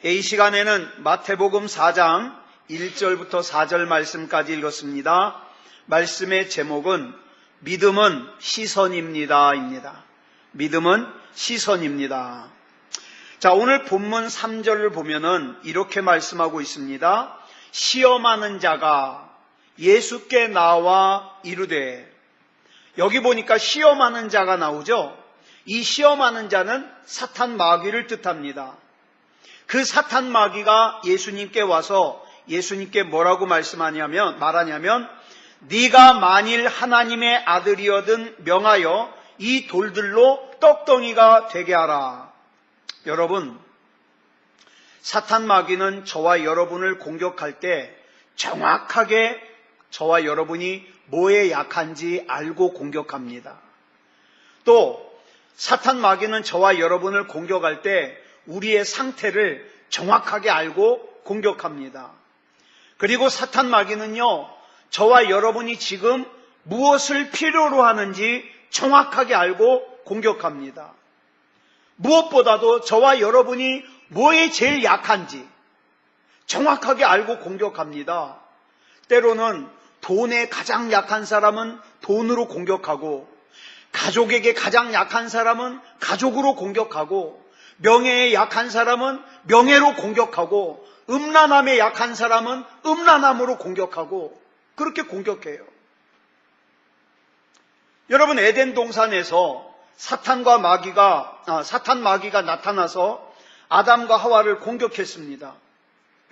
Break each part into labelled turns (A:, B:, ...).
A: 이 시간에는 마태복음 4장 1절부터 4절 말씀까지 읽었습니다. 말씀의 제목은 믿음은 시선입니다. 믿음은 시선입니다. 자, 오늘 본문 3절을 보면은 이렇게 말씀하고 있습니다. 시험하는 자가 예수께 나와 이르되, 여기 보니까 시험하는 자가 나오죠. 이 시험하는 자는 사탄 마귀를 뜻합니다. 그 사탄 마귀가 예수님께 와서 예수님께 뭐라고 말하냐면 네가 만일 하나님의 아들이거든 명하여 이 돌들로 떡덩이가 되게 하라. 여러분, 사탄 마귀는 저와 여러분을 공격할 때 정확하게 저와 여러분이 뭐에 약한지 알고 공격합니다. 또 사탄 마귀는 저와 여러분을 공격할 때 우리의 상태를 정확하게 알고 공격합니다. 그리고 사탄 마귀는요, 저와 여러분이 지금 무엇을 필요로 하는지 정확하게 알고 공격합니다. 무엇보다도 저와 여러분이 뭐에 제일 약한지 정확하게 알고 공격합니다. 때로는 돈에 가장 약한 사람은 돈으로 공격하고, 가족에게 가장 약한 사람은 가족으로 공격하고, 명예에 약한 사람은 명예로 공격하고, 음란함에 약한 사람은 음란함으로 공격하고, 그렇게 공격해요. 여러분, 에덴 동산에서 사탄 마귀가 나타나서 아담과 하와를 공격했습니다.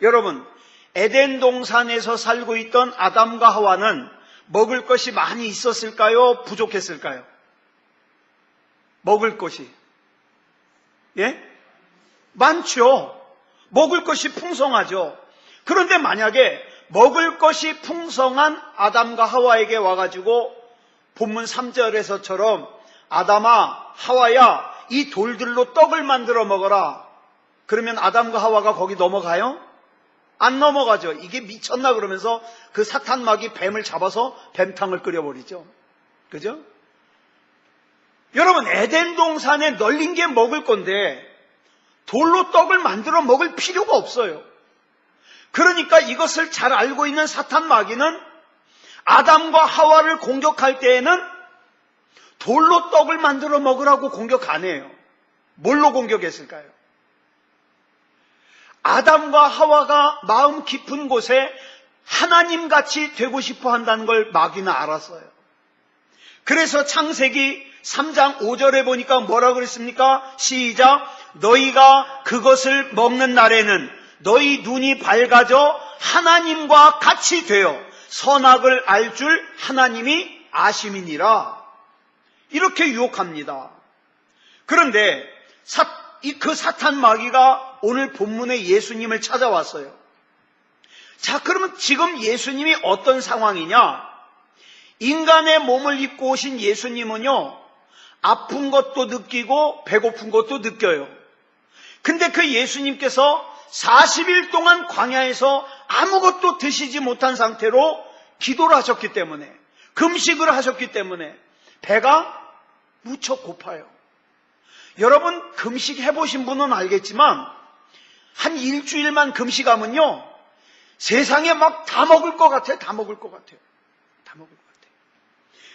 A: 여러분, 에덴 동산에서 살고 있던 아담과 하와는 먹을 것이 많이 있었을까요? 부족했을까요? 먹을 것이 많죠. 먹을 것이 풍성하죠. 그런데 만약에 먹을 것이 풍성한 아담과 하와에게 와가지고 본문 3절에서처럼 아담아, 하와야, 이 돌들로 떡을 만들어 먹어라. 그러면 아담과 하와가 거기 넘어가요? 안 넘어가죠. 이게 미쳤나 그러면서 그 사탄 마귀 뱀을 잡아서 뱀탕을 끓여버리죠. 그죠? 여러분, 에덴 동산에 널린 게 먹을 건데 돌로 떡을 만들어 먹을 필요가 없어요. 그러니까 이것을 잘 알고 있는 사탄 마귀는 아담과 하와를 공격할 때에는 돌로 떡을 만들어 먹으라고 공격 안 해요. 뭘로 공격했을까요? 아담과 하와가 마음 깊은 곳에 하나님같이 되고 싶어 한다는 걸 마귀는 알았어요. 그래서 창세기 3장 5절에 보니까 뭐라고 그랬습니까? 시작. 너희가 그것을 먹는 날에는 너희 눈이 밝아져 하나님과 같이 되어 선악을 알 줄 하나님이 아심이니라. 이렇게 유혹합니다. 그런데 그 사탄 마귀가 오늘 본문에 예수님을 찾아왔어요. 자, 그러면 지금 예수님이 어떤 상황이냐? 인간의 몸을 입고 오신 예수님은요, 아픈 것도 느끼고 배고픈 것도 느껴요. 근데 그 예수님께서 40일 동안 광야에서 아무것도 드시지 못한 상태로 기도를 하셨기 때문에, 금식을 하셨기 때문에 배가 무척 고파요. 여러분, 금식 해보신 분은 알겠지만 한 일주일만 금식하면요, 세상에 막 다 먹을 것 같아요. 다 먹을 것 같아요.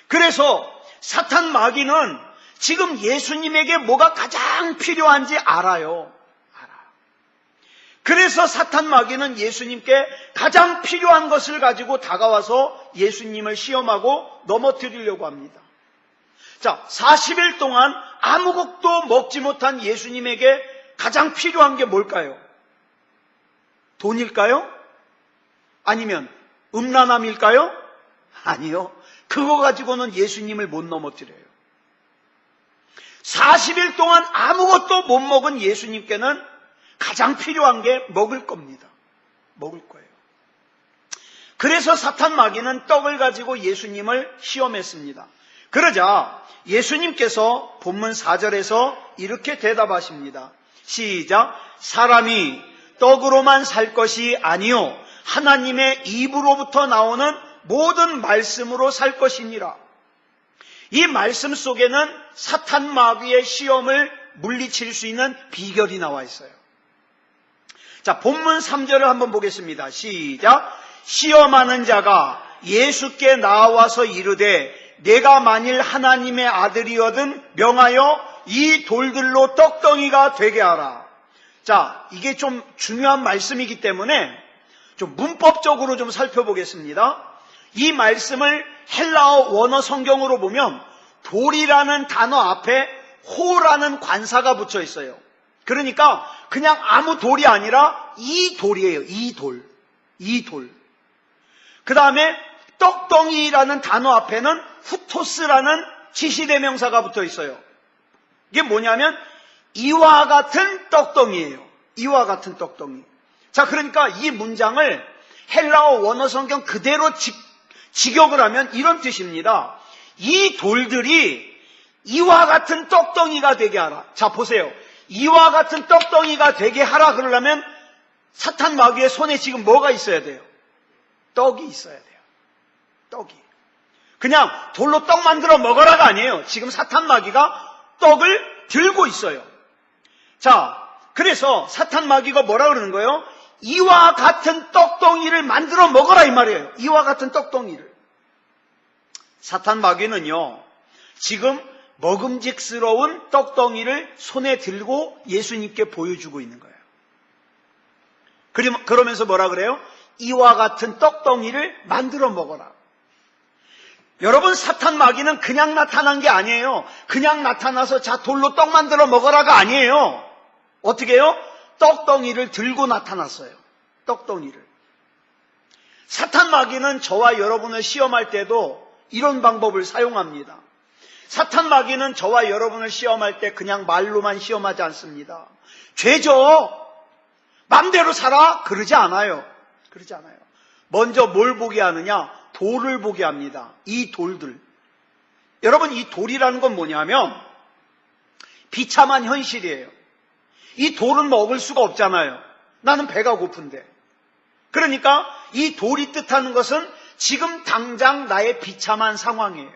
A: 그래서 사탄 마귀는 지금 예수님에게 뭐가 가장 필요한지 알아요. 그래서 사탄 마귀는 예수님께 가장 필요한 것을 가지고 다가와서 예수님을 시험하고 넘어뜨리려고 합니다. 자, 40일 동안 아무것도 먹지 못한 예수님에게 가장 필요한 게 뭘까요? 돈일까요? 아니면 음란함일까요? 아니요. 그거 가지고는 예수님을 못 넘어뜨려요. 40일 동안 아무것도 못 먹은 예수님께는 가장 필요한 게 먹을 겁니다. 먹을 거예요. 그래서 사탄 마귀는 떡을 가지고 예수님을 시험했습니다. 그러자 예수님께서 본문 4절에서 이렇게 대답하십니다. 시작. 사람이 떡으로만 살 것이 아니요 하나님의 입으로부터 나오는 모든 말씀으로 살 것이니라. 이 말씀 속에는 사탄 마귀의 시험을 물리칠 수 있는 비결이 나와 있어요. 자, 본문 3절을 한번 보겠습니다. 시작. 시험하는 자가 예수께 나와서 이르되 내가 만일 하나님의 아들이거든 명하여 이 돌들로 떡덩이가 되게 하라. 자, 이게 좀 중요한 말씀이기 때문에 좀 문법적으로 좀 살펴보겠습니다. 이 말씀을 헬라어 원어 성경으로 보면 돌이라는 단어 앞에 호라는 관사가 붙여 있어요. 그러니까 그냥 아무 돌이 아니라 이 돌이에요. 이 돌. 이 돌. 그 다음에 떡덩이라는 단어 앞에는 후토스라는 지시대명사가 붙어 있어요. 이게 뭐냐면 이와 같은 떡덩이에요. 이와 같은 떡덩이. 자, 그러니까 이 문장을 헬라어 원어 성경 그대로 직역을 하면 이런 뜻입니다. 이 돌들이 이와 같은 떡덩이가 되게 하라. 자, 보세요. 이와 같은 떡덩이가 되게 하라 그러려면 사탄 마귀의 손에 지금 뭐가 있어야 돼요? 떡이 있어야 돼요. 떡이. 그냥 돌로 떡 만들어 먹어라가 아니에요. 지금 사탄 마귀가 떡을 들고 있어요. 자, 그래서 사탄 마귀가 뭐라 그러는 거예요? 이와 같은 떡덩이를 만들어 먹어라 이 말이에요. 이와 같은 떡덩이를. 사탄 마귀는요, 지금 먹음직스러운 떡덩이를 손에 들고 예수님께 보여주고 있는 거예요. 그러면서 뭐라 그래요? 이와 같은 떡덩이를 만들어 먹어라. 여러분, 사탄 마귀는 그냥 나타난 게 아니에요. 그냥 나타나서 자, 돌로 떡 만들어 먹어라가 아니에요. 어떻게 해요? 떡덩이를 들고 나타났어요. 떡덩이를. 사탄 마귀는 저와 여러분을 시험할 때도 이런 방법을 사용합니다. 사탄 마귀는 저와 여러분을 시험할 때 그냥 말로만 시험하지 않습니다. 죄죠. 맘대로 살아? 그러지 않아요. 그러지 않아요. 먼저 뭘 보게 하느냐? 돌을 보게 합니다. 이 돌들. 여러분, 이 돌이라는 건 뭐냐면 비참한 현실이에요. 이 돌은 먹을 수가 없잖아요. 나는 배가 고픈데. 그러니까 이 돌이 뜻하는 것은 지금 당장 나의 비참한 상황이에요.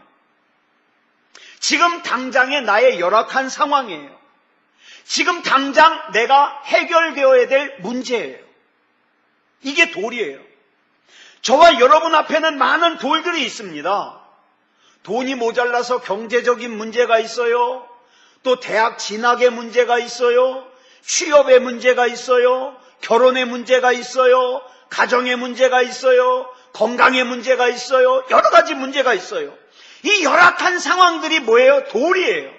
A: 지금 당장의 나의 열악한 상황이에요. 지금 당장 내가 해결되어야 될 문제예요. 이게 돌이에요. 저와 여러분 앞에는 많은 돌들이 있습니다. 돈이 모자라서 경제적인 문제가 있어요. 또 대학 진학의 문제가 있어요. 취업의 문제가 있어요. 결혼의 문제가 있어요. 가정의 문제가 있어요. 건강의 문제가 있어요. 여러 가지 문제가 있어요. 이 열악한 상황들이 뭐예요? 돌이에요.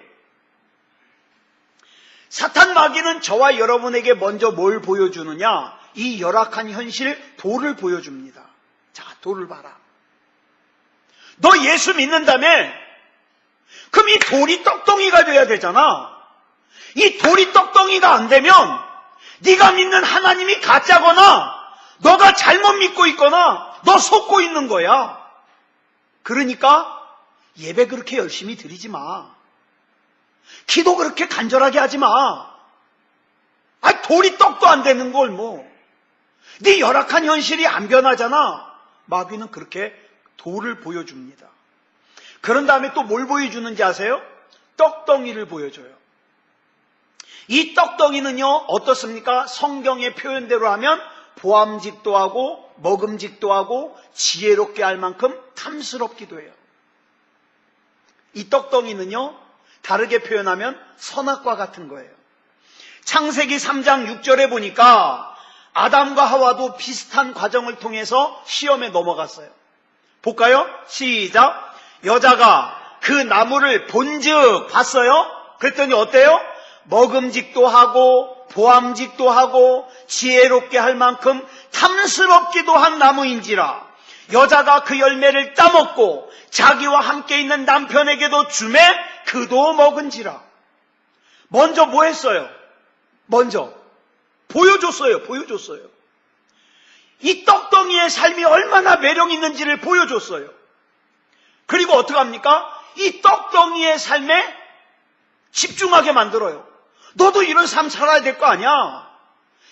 A: 사탄 마귀는 저와 여러분에게 먼저 뭘 보여주느냐? 이 열악한 현실, 돌을 보여줍니다. 자, 돌을 봐라. 너 예수 믿는다며? 그럼 이 돌이 떡덩이가 돼야 되잖아. 이 돌이 떡덩이가 안 되면 네가 믿는 하나님이 가짜거나 너가 잘못 믿고 있거나 너 속고 있는 거야. 그러니까 예배 그렇게 열심히 드리지 마. 기도 그렇게 간절하게 하지 마. 아, 돌이 떡도 안 되는 걸 뭐. 네 열악한 현실이 안 변하잖아. 마귀는 그렇게 돌을 보여줍니다. 그런 다음에 또 뭘 보여주는지 아세요? 떡덩이를 보여줘요. 이 떡덩이는요, 어떻습니까? 성경의 표현대로 하면 보암직도 하고 먹음직도 하고 지혜롭게 할 만큼 탐스럽기도 해요. 이 떡덩이는요, 다르게 표현하면 선악과 같은 거예요. 창세기 3장 6절에 보니까 아담과 하와도 비슷한 과정을 통해서 시험에 넘어갔어요. 볼까요? 시작. 여자가 그 나무를 본즉 봤어요. 그랬더니 어때요? 먹음직도 하고 보암직도 하고 지혜롭게 할 만큼 탐스럽기도 한 나무인지라. 여자가 그 열매를 따먹고 자기와 함께 있는 남편에게도 주매 그도 먹은지라. 먼저 뭐 했어요? 먼저 보여줬어요. 이 떡덩이의 삶이 얼마나 매력 있는지를 보여줬어요. 그리고 어떡합니까? 이 떡덩이의 삶에 집중하게 만들어요. 너도 이런 삶 살아야 될 거 아니야.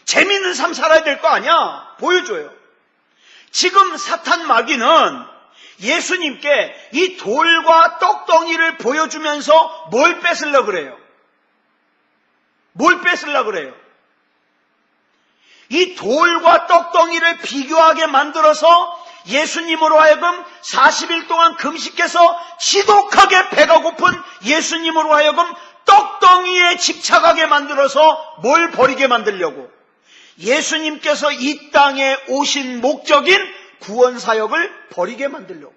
A: 재밌는 삶 살아야 될 거 아니야. 보여줘요. 지금 사탄 마귀는 예수님께 이 돌과 떡덩이를 보여주면서 뭘 뺏으려고 그래요? 뭘 뺏으려고 그래요? 이 돌과 떡덩이를 비교하게 만들어서 예수님으로 하여금 40일 동안 금식해서 지독하게 배가 고픈 예수님으로 하여금 떡덩이에 집착하게 만들어서 뭘 버리게 만들려고? 예수님께서 이 땅에 오신 목적인 구원사역을 버리게 만들려고.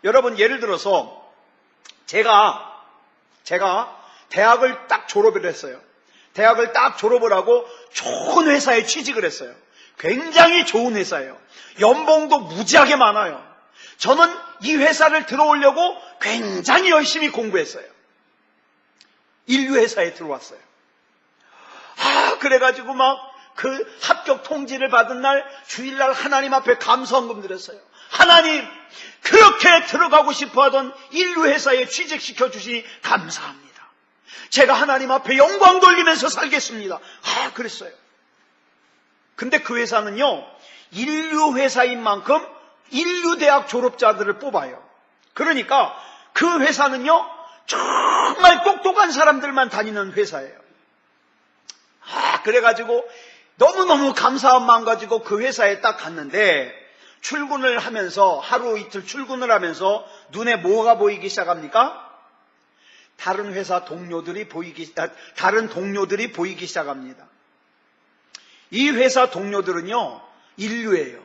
A: 여러분, 예를 들어서 제가 대학을 딱 졸업을 했어요. 대학을 딱 졸업을 하고 좋은 회사에 취직을 했어요. 굉장히 좋은 회사예요. 연봉도 무지하게 많아요. 저는 이 회사를 들어오려고 굉장히 열심히 공부했어요. 인류회사에 들어왔어요. 그래가지고 막 그 합격 통지를 받은 날 주일날 하나님 앞에 감사헌금 드렸어요. 하나님, 그렇게 들어가고 싶어 하던 인류회사에 취직시켜 주시니 감사합니다. 제가 하나님 앞에 영광 돌리면서 살겠습니다. 그랬어요. 근데 그 회사는요, 인류회사인 만큼 인류대학 졸업자들을 뽑아요. 그러니까 그 회사는요, 정말 똑똑한 사람들만 다니는 회사예요. 그래가지고 너무너무 감사한 마음 가지고 그 회사에 딱 갔는데, 출근을 하면서 하루 이틀 출근을 하면서 눈에 뭐가 보이기 시작합니까? 다른 회사 동료들이 다른 동료들이 보이기 시작합니다. 이 회사 동료들은요, 인류예요.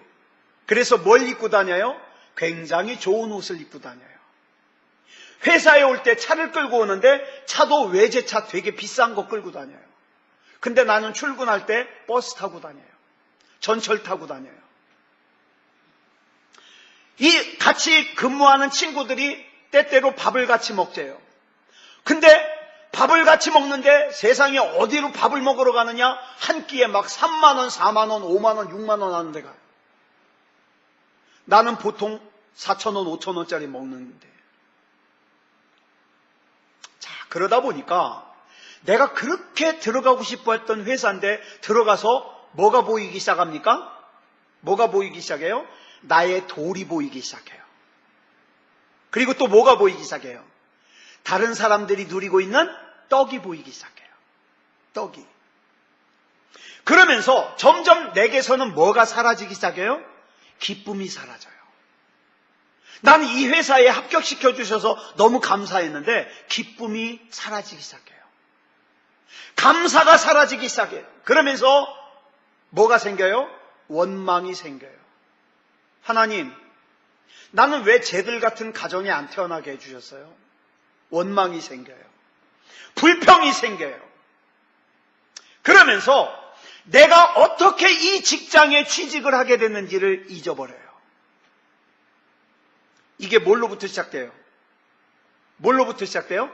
A: 그래서 뭘 입고 다녀요? 굉장히 좋은 옷을 입고 다녀요. 회사에 올 때 차를 끌고 오는데 차도 외제차 되게 비싼 거 끌고 다녀요. 근데 나는 출근할 때 버스 타고 다녀요. 전철 타고 다녀요. 이 같이 근무하는 친구들이 때때로 밥을 같이 먹재요. 근데 밥을 같이 먹는데 세상에 어디로 밥을 먹으러 가느냐? 한 끼에 막 3만 원, 4만 원, 5만 원, 6만 원 하는 데가. 나는 보통 4천 원, 5천 원짜리 먹는데. 자, 그러다 보니까 내가 그렇게 들어가고 싶어 했던 회사인데 들어가서 뭐가 보이기 시작합니까? 뭐가 보이기 시작해요? 나의 돌이 보이기 시작해요. 그리고 또 뭐가 보이기 시작해요? 다른 사람들이 누리고 있는 떡이 보이기 시작해요. 떡이. 그러면서 점점 내게서는 뭐가 사라지기 시작해요? 기쁨이 사라져요. 나는 이 회사에 합격시켜 주셔서 너무 감사했는데 기쁨이 사라지기 시작해요. 감사가 사라지기 시작해요. 그러면서 뭐가 생겨요? 원망이 생겨요. 하나님, 나는 왜 쟤들 같은 가정에 안 태어나게 해주셨어요? 원망이 생겨요. 불평이 생겨요. 그러면서 내가 어떻게 이 직장에 취직을 하게 됐는지를 잊어버려요. 이게 뭘로부터 시작돼요? 뭘로부터 시작돼요?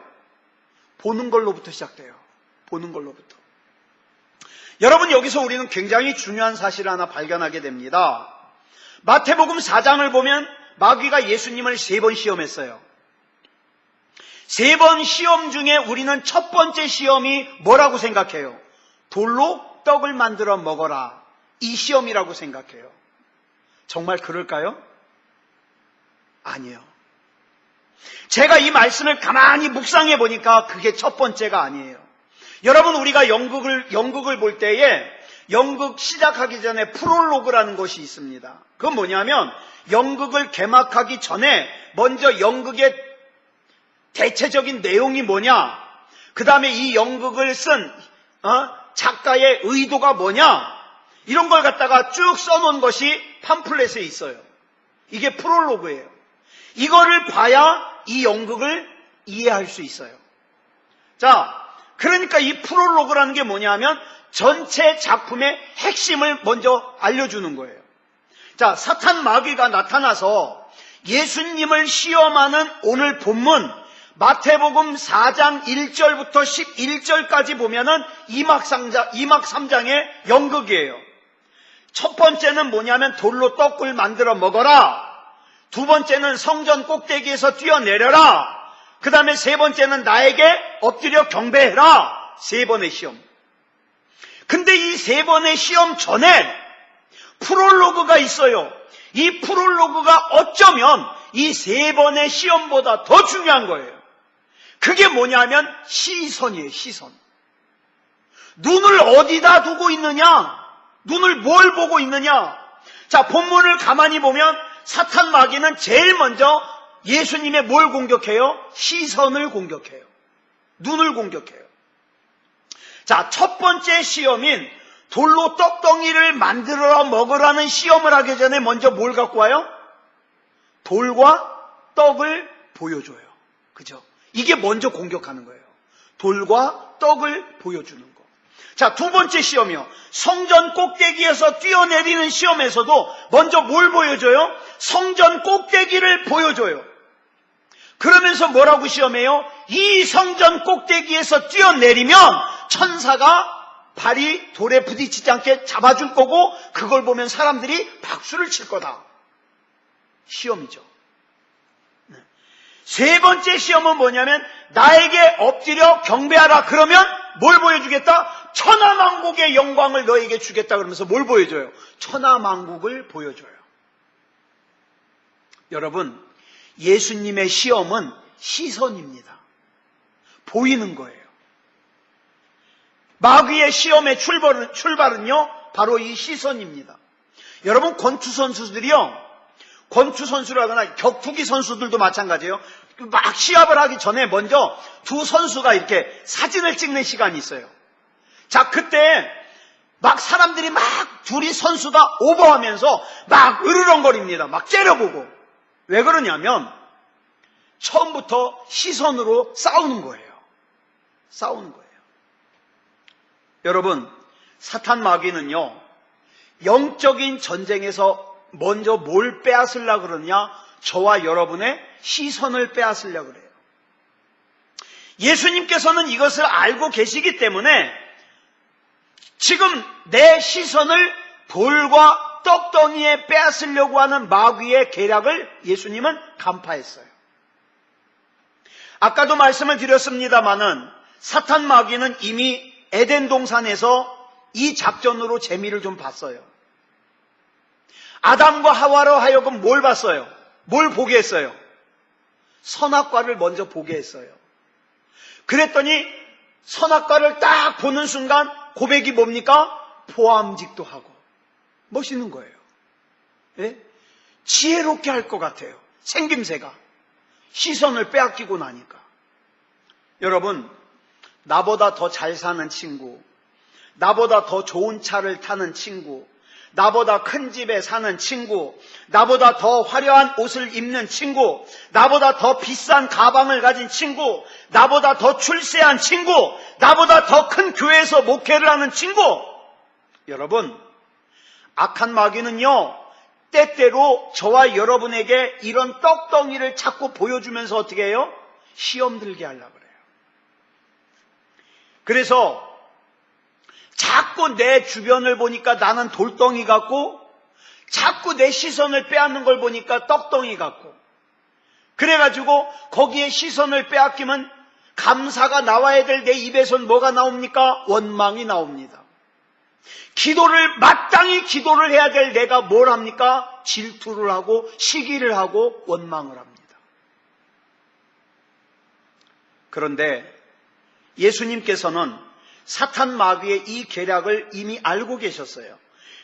A: 보는 걸로부터 시작돼요. 보는 걸로부터. 여러분, 여기서 우리는 굉장히 중요한 사실을 하나 발견하게 됩니다. 마태복음 4장을 보면 마귀가 예수님을 3번 시험했어요. 3번 시험 중에 우리는 첫 번째 시험이 뭐라고 생각해요? 돌로 떡을 만들어 먹어라. 이 시험이라고 생각해요. 정말 그럴까요? 아니에요. 제가 이 말씀을 가만히 묵상해 보니까 그게 첫 번째가 아니에요. 여러분, 우리가 연극을 볼 때에 연극 시작하기 전에 프롤로그라는 것이 있습니다. 그건 뭐냐면 연극을 개막하기 전에 먼저 연극의 대체적인 내용이 뭐냐, 그 다음에 이 연극을 쓴 작가의 의도가 뭐냐, 이런 걸 갖다가 쭉 써놓은 것이 팜플렛에 있어요. 이게 프롤로그예요. 이거를 봐야 이 연극을 이해할 수 있어요. 자, 그러니까 이 프롤로그라는 게 뭐냐면 전체 작품의 핵심을 먼저 알려주는 거예요. 자, 사탄 마귀가 나타나서 예수님을 시험하는 오늘 본문 마태복음 4장 1절부터 11절까지 보면은 2막 3장의 연극이에요. 첫 번째는 뭐냐면 돌로 떡을 만들어 먹어라. 두 번째는 성전 꼭대기에서 뛰어내려라. 그 다음에 세 번째는 나에게 엎드려 경배해라. 3번의 시험. 근데 이 3번의 시험 전에 프롤로그가 있어요. 이 프롤로그가 어쩌면 이 3번의 시험보다 더 중요한 거예요. 그게 뭐냐면 시선이에요. 시선. 눈을 어디다 두고 있느냐? 눈을 뭘 보고 있느냐? 자, 본문을 가만히 보면 사탄 마귀는 제일 먼저 예수님의 뭘 공격해요? 시선을 공격해요. 눈을 공격해요. 자, 첫 번째 시험인 돌로 떡덩이를 만들어 먹으라는 시험을 하기 전에 먼저 뭘 갖고 와요? 돌과 떡을 보여줘요. 그죠? 이게 먼저 공격하는 거예요. 돌과 떡을 보여주는 거. 자, 두 번째 시험이요. 성전 꼭대기에서 뛰어내리는 시험에서도 먼저 뭘 보여줘요? 성전 꼭대기를 보여줘요. 그러면서 뭐라고 시험해요? 이 성전 꼭대기에서 뛰어내리면 천사가 발이 돌에 부딪히지 않게 잡아줄 거고 그걸 보면 사람들이 박수를 칠 거다. 시험이죠. 세 번째 시험은 뭐냐면 나에게 엎드려 경배하라. 그러면 뭘 보여주겠다? 천하만국의 영광을 너에게 주겠다. 그러면서 뭘 보여줘요? 천하만국을 보여줘요. 여러분, 예수님의 시험은 시선입니다. 보이는 거예요. 마귀의 시험의 출발은요, 바로 이 시선입니다. 여러분, 권투 선수들이요, 권투 선수라거나 격투기 선수들도 마찬가지예요. 막 시합을 하기 전에 먼저 두 선수가 이렇게 사진을 찍는 시간이 있어요. 자, 그때 막 사람들이 막 둘이 선수가 오버하면서 막 으르렁거립니다. 막 째려보고. 왜 그러냐면 처음부터 시선으로 싸우는 거예요. 싸우는 거예요. 여러분, 사탄 마귀는요, 영적인 전쟁에서 먼저 뭘 빼앗으려고 그러냐? 저와 여러분의 시선을 빼앗으려고 그래요. 예수님께서는 이것을 알고 계시기 때문에 지금 내 시선을 돌과 떡덩이에 빼앗으려고 하는 마귀의 계략을 예수님은 간파했어요. 아까도 말씀을 드렸습니다마는 사탄 마귀는 이미 에덴 동산에서 이 작전으로 재미를 좀 봤어요. 아담과 하와로 하여금 뭘 봤어요? 뭘 보게 했어요? 선악과를 먼저 보게 했어요. 그랬더니 선악과를 딱 보는 순간 고백이 뭡니까? 포함직도 하고. 멋있는 거예요. 예? 지혜롭게 할 것 같아요. 생김새가. 시선을 빼앗기고 나니까. 여러분, 나보다 더 잘 사는 친구, 나보다 더 좋은 차를 타는 친구, 나보다 큰 집에 사는 친구, 나보다 더 화려한 옷을 입는 친구, 나보다 더 비싼 가방을 가진 친구, 나보다 더 출세한 친구, 나보다 더 큰 교회에서 목회를 하는 친구. 여러분, 악한 마귀는요, 때때로 저와 여러분에게 이런 떡덩이를 자꾸 보여주면서 어떻게 해요? 시험 들게 하려고 그래요. 그래서 자꾸 내 주변을 보니까 나는 돌덩이 같고, 자꾸 내 시선을 빼앗는 걸 보니까 떡덩이 같고, 그래가지고 거기에 시선을 빼앗기면 감사가 나와야 될 내 입에선 뭐가 나옵니까? 원망이 나옵니다. 기도를 마땅히 기도를 해야 될 내가 뭘 합니까? 질투를 하고 시기를 하고 원망을 합니다. 그런데 예수님께서는 사탄 마귀의 이 계략을 이미 알고 계셨어요.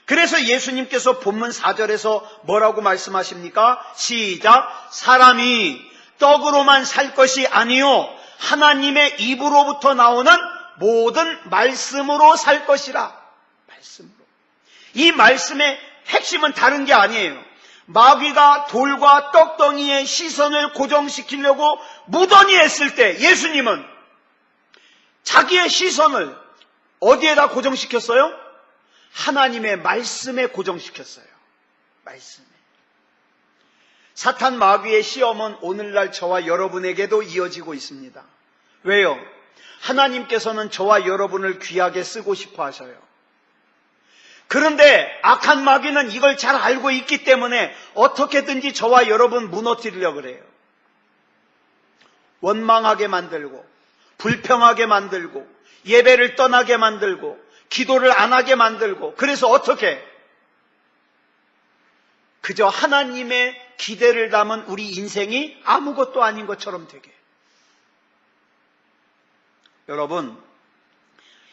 A: 그래서 예수님께서 본문 4절에서 뭐라고 말씀하십니까? 시작! 사람이 떡으로만 살 것이 아니요 하나님의 입으로부터 나오는 모든 말씀으로 살 것이라. 말씀으로. 이 말씀의 핵심은 다른 게 아니에요. 마귀가 돌과 떡덩이의 시선을 고정시키려고 무던히 했을 때 예수님은 자기의 시선을 어디에다 고정시켰어요? 하나님의 말씀에 고정시켰어요. 말씀에. 사탄 마귀의 시험은 오늘날 저와 여러분에게도 이어지고 있습니다. 왜요? 하나님께서는 저와 여러분을 귀하게 쓰고 싶어 하셔요. 그런데 악한 마귀는 이걸 잘 알고 있기 때문에 어떻게든지 저와 여러분 무너뜨리려고 그래요. 원망하게 만들고, 불평하게 만들고, 예배를 떠나게 만들고, 기도를 안 하게 만들고, 그래서 어떻게? 그저 하나님의 기대를 담은 우리 인생이 아무것도 아닌 것처럼 되게. 여러분,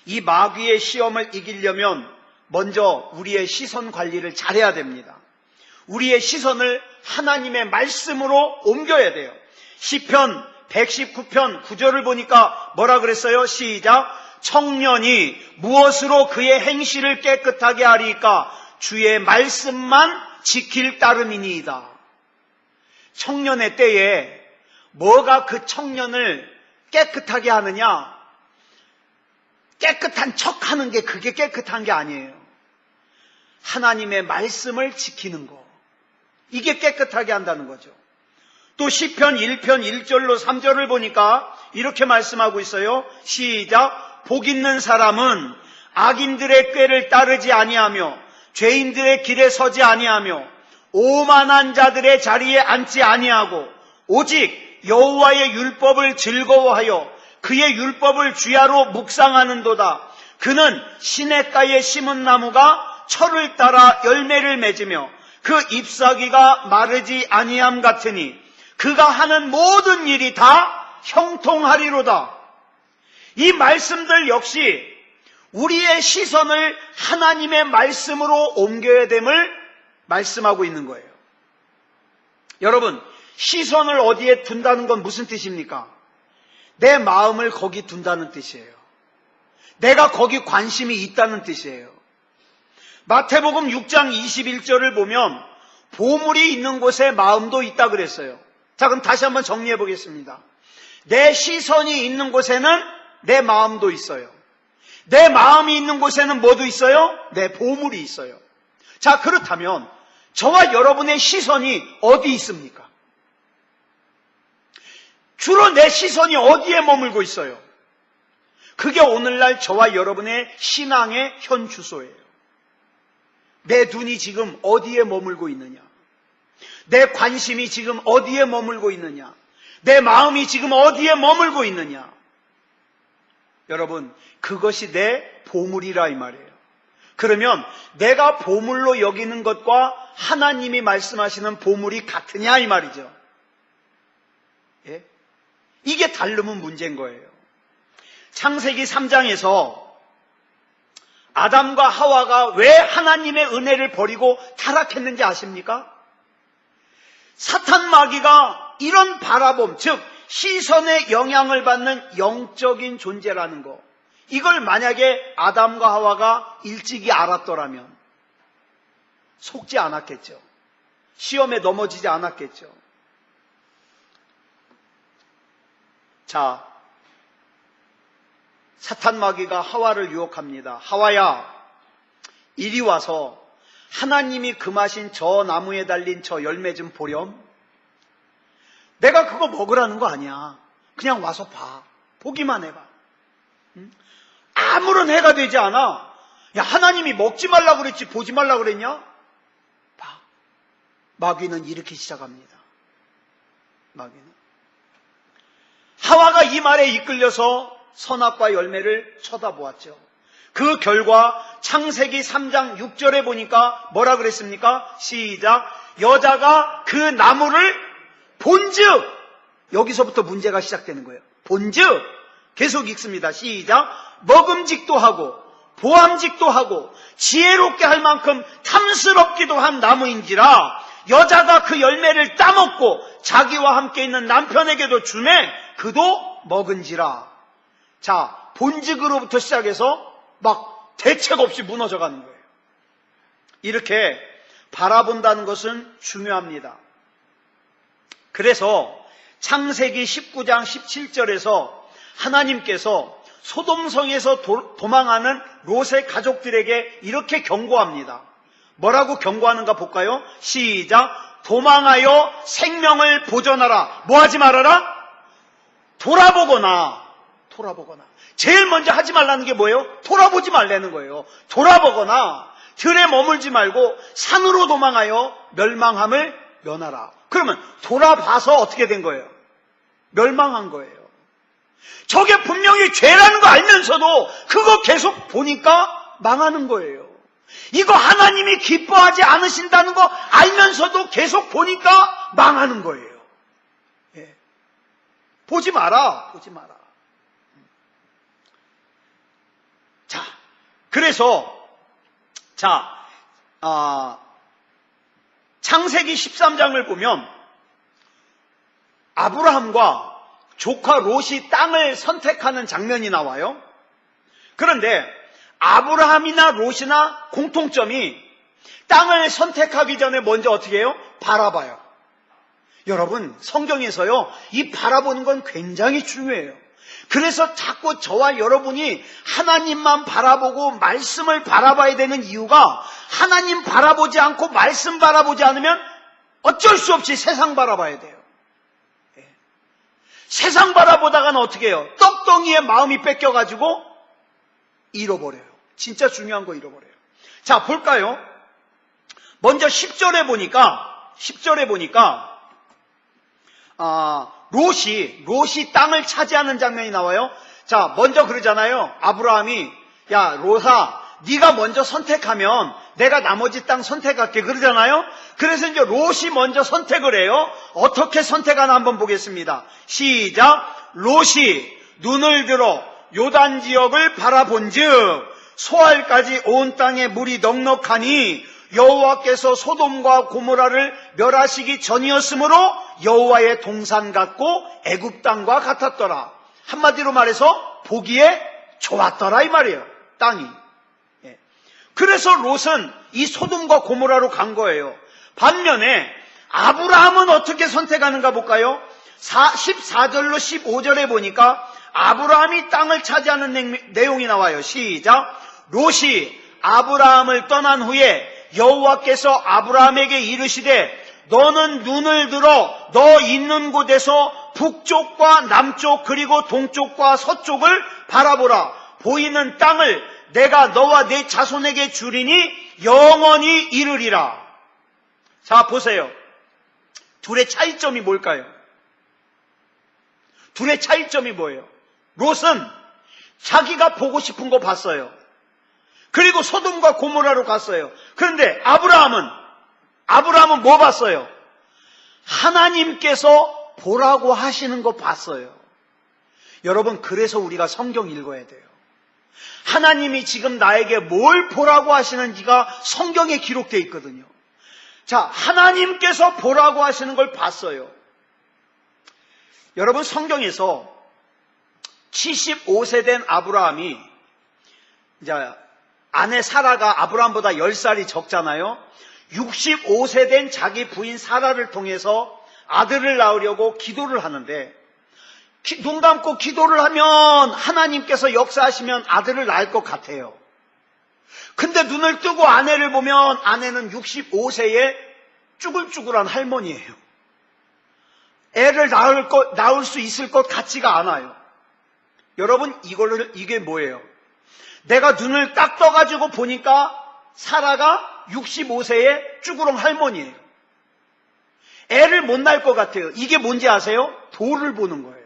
A: 이 마귀의 시험을 이기려면 먼저 우리의 시선 관리를 잘해야 됩니다. 우리의 시선을 하나님의 말씀으로 옮겨야 돼요. 시편 119편 9절을 보니까 뭐라 그랬어요? 시작. 청년이 무엇으로 그의 행실을 깨끗하게 하리까? 주의 말씀만 지킬 따름이니이다. 청년의 때에 뭐가 그 청년을 깨끗하게 하느냐? 깨끗한 척하는 게 그게 깨끗한 게 아니에요. 하나님의 말씀을 지키는 거. 이게 깨끗하게 한다는 거죠. 또 시편 1편 1절로 3절을 보니까 이렇게 말씀하고 있어요. 시작. 복 있는 사람은 악인들의 꾀를 따르지 아니하며 죄인들의 길에 서지 아니하며 오만한 자들의 자리에 앉지 아니하고 오직 여호와의 율법을 즐거워하여 그의 율법을 주야로 묵상하는도다. 그는 시냇가에 심은 나무가 철을 따라 열매를 맺으며 그 잎사귀가 마르지 아니함 같으니 그가 하는 모든 일이 다 형통하리로다. 이 말씀들 역시 우리의 시선을 하나님의 말씀으로 옮겨야 됨을 말씀하고 있는 거예요. 여러분, 시선을 어디에 둔다는 건 무슨 뜻입니까? 내 마음을 거기 둔다는 뜻이에요. 내가 거기 관심이 있다는 뜻이에요. 마태복음 6장 21절을 보면 보물이 있는 곳에 마음도 있다 그랬어요. 자, 그럼 다시 한번 정리해 보겠습니다. 내 시선이 있는 곳에는 내 마음도 있어요. 내 마음이 있는 곳에는 뭐도 있어요? 내 보물이 있어요. 자, 그렇다면 저와 여러분의 시선이 어디 있습니까? 주로 내 시선이 어디에 머물고 있어요? 그게 오늘날 저와 여러분의 신앙의 현 주소예요. 내 눈이 지금 어디에 머물고 있느냐? 내 관심이 지금 어디에 머물고 있느냐? 내 마음이 지금 어디에 머물고 있느냐? 여러분, 그것이 내 보물이라 이 말이에요. 그러면 내가 보물로 여기는 것과 하나님이 말씀하시는 보물이 같으냐 이 말이죠. 예? 이게 다르면 문제인 거예요. 창세기 3장에서 아담과 하와가 왜 하나님의 은혜를 버리고 타락했는지 아십니까? 사탄 마귀가 이런 바라봄, 즉 시선의 영향을 받는 영적인 존재라는 거, 이걸 만약에 아담과 하와가 일찍이 알았더라면 속지 않았겠죠. 시험에 넘어지지 않았겠죠. 자, 사탄 마귀가 하와를 유혹합니다. 하와야, 이리 와서 하나님이 금하신 저 나무에 달린 저 열매 좀 보렴. 내가 그거 먹으라는 거 아니야. 그냥 와서 봐. 보기만 해봐. 응? 아무런 해가 되지 않아. 야, 하나님이 먹지 말라고 그랬지 보지 말라고 그랬냐? 봐. 마귀는 이렇게 시작합니다. 마귀는. 하와가 이 말에 이끌려서 선악과 열매를 쳐다보았죠. 그 결과 창세기 3장 6절에 보니까 뭐라 그랬습니까? 시작. 여자가 그 나무를 본즉, 여기서부터 문제가 시작되는 거예요. 본즉, 계속 읽습니다. 시작. 먹음직도 하고 보암직도 하고 지혜롭게 할 만큼 탐스럽기도 한 나무인지라 여자가 그 열매를 따먹고 자기와 함께 있는 남편에게도 주매 그도 먹은지라. 자, 본직으로부터 시작해서 막 대책 없이 무너져가는 거예요. 이렇게 바라본다는 것은 중요합니다. 그래서 창세기 19장 17절에서 하나님께서 소돔성에서 도망하는 롯의 가족들에게 이렇게 경고합니다. 뭐라고 경고하는가 볼까요? 시작. 도망하여 생명을 보존하라. 뭐 하지 말아라? 돌아보거나. 제일 먼저 하지 말라는 게 뭐예요? 돌아보지 말라는 거예요. 돌아보거나 들에 머물지 말고 산으로 도망하여 멸망함을 면하라. 그러면 돌아봐서 어떻게 된 거예요? 멸망한 거예요. 저게 분명히 죄라는 거 알면서도 그거 계속 보니까 망하는 거예요. 이거 하나님이 기뻐하지 않으신다는 거 알면서도 계속 보니까 망하는 거예요. 예. 보지 마라. 그래서 창세기 13장을 보면 아브라함과 조카 롯이 땅을 선택하는 장면이 나와요. 그런데 아브라함이나 롯이나 공통점이 땅을 선택하기 전에 먼저 어떻게 해요? 바라봐요. 여러분, 성경에서요, 이 바라보는 건 굉장히 중요해요. 그래서 자꾸 저와 여러분이 하나님만 바라보고 말씀을 바라봐야 되는 이유가, 하나님 바라보지 않고 말씀 바라보지 않으면 어쩔 수 없이 세상 바라봐야 돼요. 세상 바라보다가는 어떻게 해요? 떡덩이에 마음이 뺏겨가지고 잃어버려요. 진짜 중요한 거 잃어버려요. 자, 볼까요? 먼저 10절에 보니까 롯이 땅을 차지하는 장면이 나와요. 자, 먼저 그러잖아요. 아브라함이, 야, 롯아, 네가 먼저 선택하면 내가 나머지 땅 선택할게, 그러잖아요. 그래서 이제 롯이 먼저 선택을 해요. 어떻게 선택하나 한번 보겠습니다. 시작. 롯이 눈을 들어 요단 지역을 바라본즉 소알까지 온 땅에 물이 넉넉하니 여호와께서 소돔과 고모라를 멸하시기 전이었으므로 여호와의 동산 같고 애굽 땅과 같았더라. 한마디로 말해서 보기에 좋았더라, 이 말이에요. 땅이. 그래서 롯은 이 소돔과 고모라로 간 거예요. 반면에 아브라함은 어떻게 선택하는가 볼까요? 14절로 15절에 보니까 아브라함이 땅을 차지하는 내용이 나와요. 시작. 롯이 아브라함을 떠난 후에 여호와께서 아브라함에게 이르시되 너는 눈을 들어 너 있는 곳에서 북쪽과 남쪽 그리고 동쪽과 서쪽을 바라보라. 보이는 땅을 내가 너와 내 자손에게 주리니 영원히 이르리라. 자, 보세요. 둘의 차이점이 뭘까요? 둘의 차이점이 뭐예요? 롯은 자기가 보고 싶은 거 봤어요. 그리고 소돔과 고모라로 갔어요. 그런데 아브라함은 뭐 봤어요? 하나님께서 보라고 하시는 거 봤어요. 여러분, 그래서 우리가 성경 읽어야 돼요. 하나님이 지금 나에게 뭘 보라고 하시는지가 성경에 기록되어 있거든요. 자, 하나님께서 보라고 하시는 걸 봤어요. 여러분, 성경에서 75세 된 아브라함이, 이제 아내 사라가 아브라함보다 10살이 적잖아요. 65세 된 자기 부인 사라를 통해서 아들을 낳으려고 기도를 하는데, 눈 감고 기도를 하면 하나님께서 역사하시면 아들을 낳을 것 같아요. 근데 눈을 뜨고 아내를 보면 아내는 65세의 쭈글쭈글한 할머니예요. 애를 낳을 수 있을 것 같지가 않아요. 여러분, 이게 뭐예요? 내가 눈을 딱 떠가지고 보니까 사라가 65세의 쭈그렁 할머니예요. 애를 못 낳을 것 같아요. 이게 뭔지 아세요? 돌을 보는 거예요.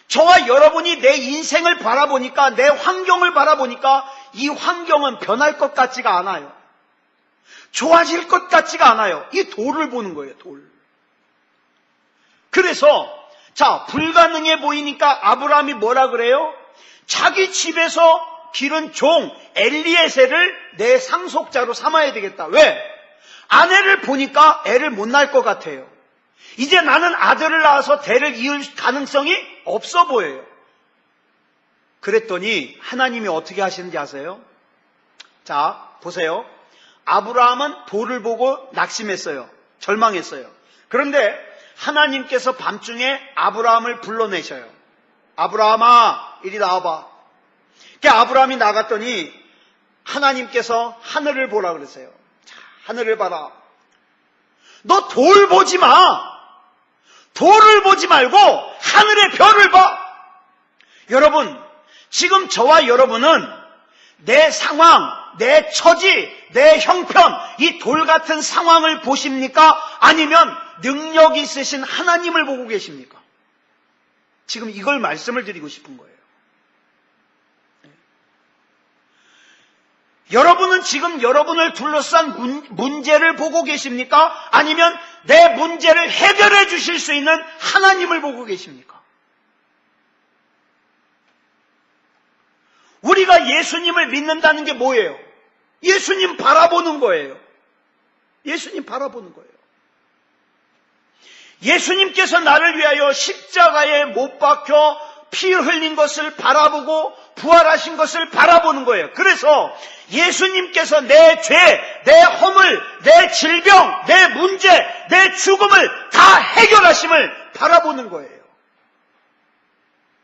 A: 저와 여러분이 내 인생을 바라보니까, 내 환경을 바라보니까 이 환경은 변할 것 같지가 않아요. 좋아질 것 같지가 않아요. 이 돌을 보는 거예요, 돌. 그래서 불가능해 보이니까 아브라함이 뭐라 그래요? 자기 집에서 기른 종 엘리에셀을 내 상속자로 삼아야 되겠다. 왜? 아내를 보니까 애를 못 낳을 것 같아요. 이제 나는 아들을 낳아서 대를 이을 가능성이 없어 보여요. 그랬더니 하나님이 어떻게 하시는지 아세요? 자, 보세요. 아브라함은 돌을 보고 낙심했어요. 절망했어요. 그런데 하나님께서 밤중에 아브라함을 불러내셔요. 아브라함아, 이리 나와봐. 그러니까 아브라함이 나갔더니 하나님께서 하늘을 보라 그러세요. 자, 하늘을 봐라. 너 돌 보지 마. 돌을 보지 말고 하늘의 별을 봐. 여러분, 지금 저와 여러분은 내 상황, 내 처지, 내 형편, 이 돌 같은 상황을 보십니까? 아니면 능력 있으신 하나님을 보고 계십니까? 지금 이걸 말씀을 드리고 싶은 거예요. 여러분은 지금 여러분을 둘러싼 문제를 보고 계십니까? 아니면 내 문제를 해결해 주실 수 있는 하나님을 보고 계십니까? 우리가 예수님을 믿는다는 게 뭐예요? 예수님 바라보는 거예요. 예수님 바라보는 거예요. 예수님께서 나를 위하여 십자가에 못 박혀 피 흘린 것을 바라보고 부활하신 것을 바라보는 거예요. 그래서 예수님께서 내 죄, 내 허물, 내 질병, 내 문제, 내 죽음을 다 해결하심을 바라보는 거예요.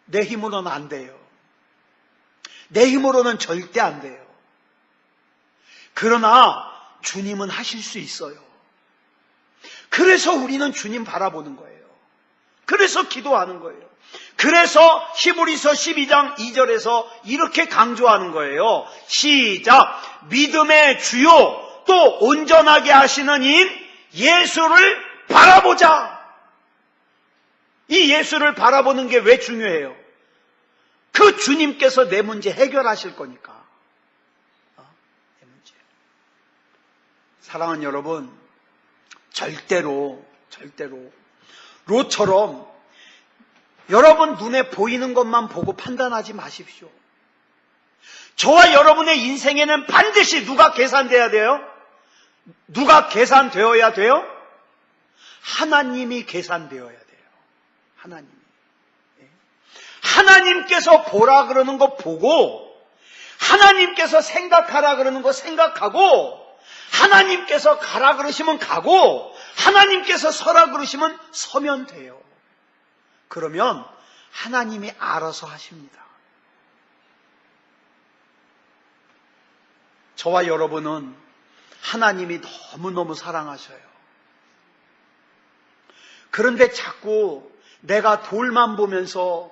A: 내 힘으로는 안 돼요. 내 힘으로는 절대 안 돼요. 그러나 주님은 하실 수 있어요. 그래서 우리는 주님 바라보는 거예요. 그래서 기도하는 거예요. 그래서 히브리서 12장 2절에서 이렇게 강조하는 거예요. 시작. 믿음의 주요 또 온전하게 하시는 인 예수를 바라보자. 이 예수를 바라보는 게 왜 중요해요? 그 주님께서 내 문제 해결하실 거니까. 내 문제. 사랑하는 여러분, 절대로 롯처럼 여러분 눈에 보이는 것만 보고 판단하지 마십시오. 저와 여러분의 인생에는 반드시 누가 계산돼야 돼요? 누가 계산되어야 돼요? 하나님이 계산되어야 돼요. 하나님이. 하나님께서 보라 그러는 거 보고, 하나님께서 생각하라 그러는 거 생각하고, 하나님께서 가라 그러시면 가고, 하나님께서 서라 그러시면 서면 돼요. 그러면 하나님이 알아서 하십니다. 저와 여러분은 하나님이 너무너무 사랑하셔요. 그런데 자꾸 내가 돌만 보면서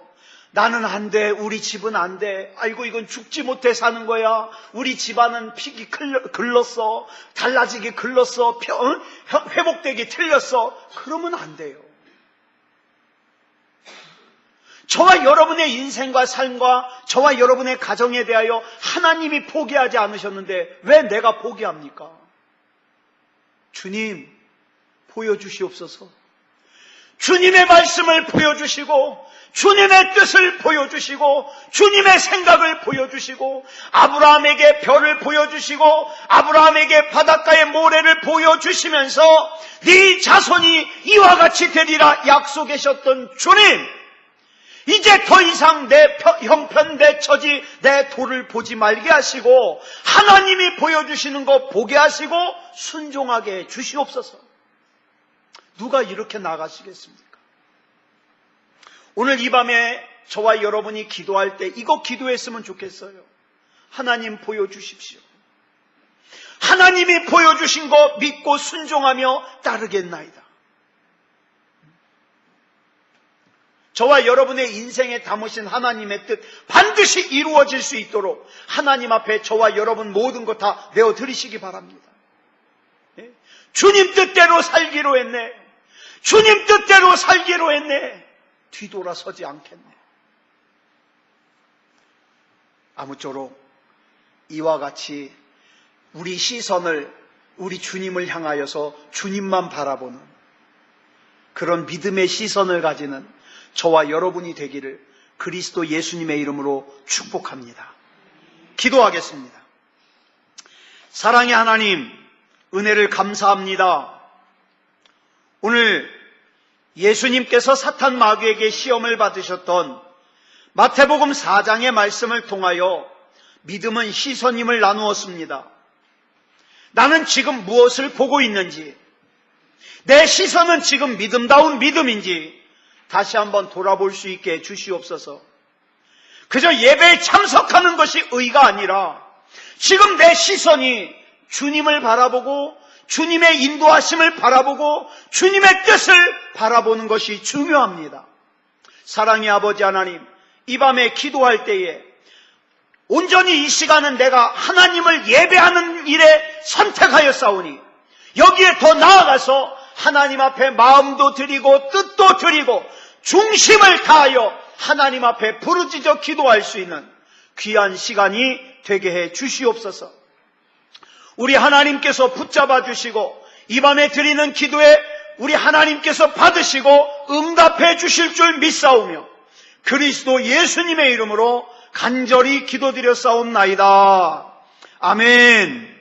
A: 나는 안 돼, 우리 집은 안 돼, 아이고 이건 죽지 못해 사는 거야, 우리 집안은 픽이 글렀어, 달라지기 글렀어, 회복되기 틀렸어, 그러면 안 돼요. 저와 여러분의 인생과 삶과 저와 여러분의 가정에 대하여 하나님이 포기하지 않으셨는데 왜 내가 포기합니까? 주님 보여주시옵소서. 주님의 말씀을 보여주시고 주님의 뜻을 보여주시고 주님의 생각을 보여주시고 아브라함에게 별을 보여주시고 아브라함에게 바닷가의 모래를 보여주시면서 네 자손이 이와 같이 되리라 약속하셨던 주님, 이제 더 이상 내 형편, 내 처지, 내 도를 보지 말게 하시고 하나님이 보여주시는 거 보게 하시고 순종하게 해 주시옵소서. 누가 이렇게 나가시겠습니까? 오늘 이 밤에 저와 여러분이 기도할 때 이거 기도했으면 좋겠어요. 하나님 보여주십시오. 하나님이 보여주신 거 믿고 순종하며 따르겠나이다. 저와 여러분의 인생에 담으신 하나님의 뜻 반드시 이루어질 수 있도록 하나님 앞에 저와 여러분 모든 것 다 내어드리시기 바랍니다. 주님 뜻대로 살기로 했네. 주님 뜻대로 살기로 했네. 뒤돌아서지 않겠네. 아무쪼록 이와 같이 우리 시선을 우리 주님을 향하여서 주님만 바라보는 그런 믿음의 시선을 가지는 저와 여러분이 되기를 그리스도 예수님의 이름으로 축복합니다. 기도하겠습니다. 사랑의 하나님, 은혜를 감사합니다. 오늘 예수님께서 사탄 마귀에게 시험을 받으셨던 마태복음 4장의 말씀을 통하여 믿음은 시선임을 나누었습니다. 나는 지금 무엇을 보고 있는지, 내 시선은 지금 믿음다운 믿음인지 다시 한번 돌아볼 수 있게 해주시옵소서. 그저 예배에 참석하는 것이 의가 아니라 지금 내 시선이 주님을 바라보고 주님의 인도하심을 바라보고 주님의 뜻을 바라보는 것이 중요합니다. 사랑의 아버지 하나님, 이 밤에 기도할 때에 온전히 이 시간은 내가 하나님을 예배하는 일에 선택하였사오니 여기에 더 나아가서 하나님 앞에 마음도 드리고 뜻도 드리고 중심을 다하여 하나님 앞에 부르짖어 기도할 수 있는 귀한 시간이 되게 해 주시옵소서. 우리 하나님께서 붙잡아 주시고 이 밤에 드리는 기도에 우리 하나님께서 받으시고 응답해 주실 줄 믿사오며 그리스도 예수님의 이름으로 간절히 기도드려 싸움나이다. 아멘.